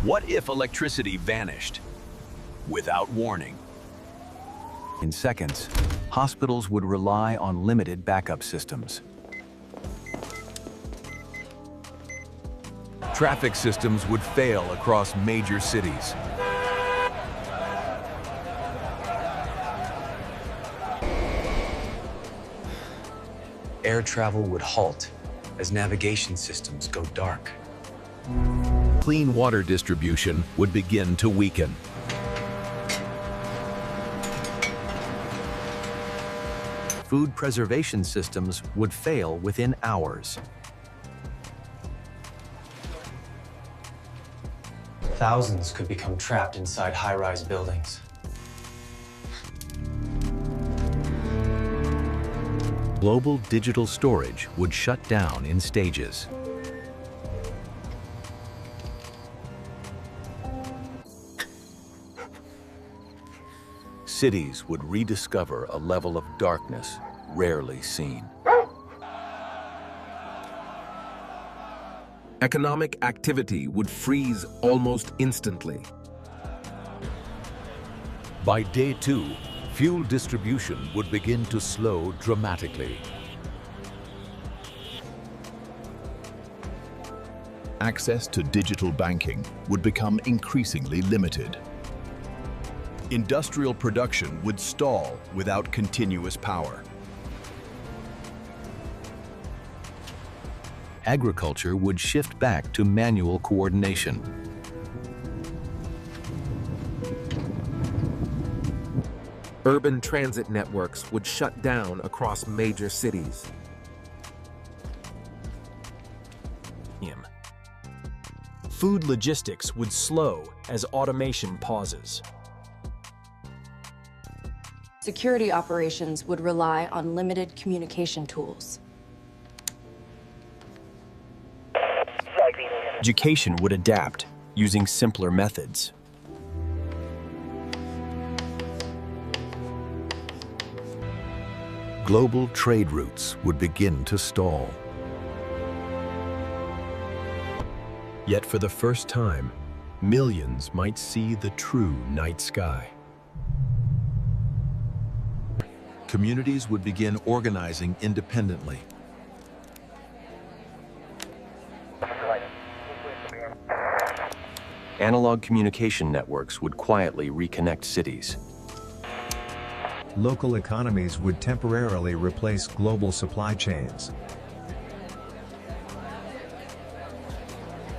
What if electricity vanished without warning? In seconds, hospitals would rely on limited backup systems. Traffic systems would fail across major cities. Air travel would halt as navigation systems go dark. Clean water distribution would begin to weaken. Food preservation systems would fail within hours. Thousands could become trapped inside high-rise buildings. Global digital storage would shut down in stages. Cities would rediscover a level of darkness rarely seen. Economic activity would freeze almost instantly. By day 2, fuel distribution would begin to slow dramatically. Access to digital banking would become increasingly limited. Industrial production would stall without continuous power. Agriculture would shift back to manual coordination. Urban transit networks would shut down across major cities. Food logistics would slow as automation pauses. Security operations would rely on limited communication tools. Education would adapt using simpler methods. Global trade routes would begin to stall. Yet for the first time, millions might see the true night sky. Communities would begin organizing independently. Analog communication networks would quietly reconnect cities. Local economies would temporarily replace global supply chains.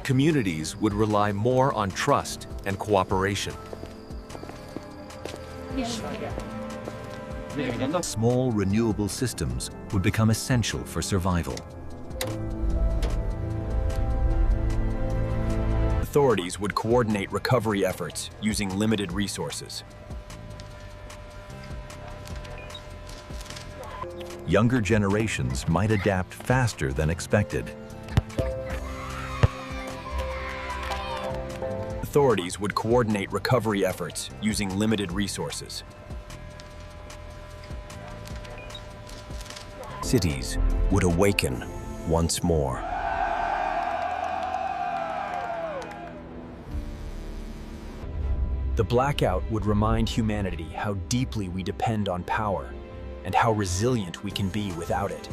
Communities would rely more on trust and cooperation. Small renewable systems would become essential for survival. Authorities would coordinate recovery efforts using limited resources. Younger generations might adapt faster than expected. Authorities would coordinate recovery efforts using limited resources. Cities would awaken once more. The blackout would remind humanity how deeply we depend on power and how resilient we can be without it.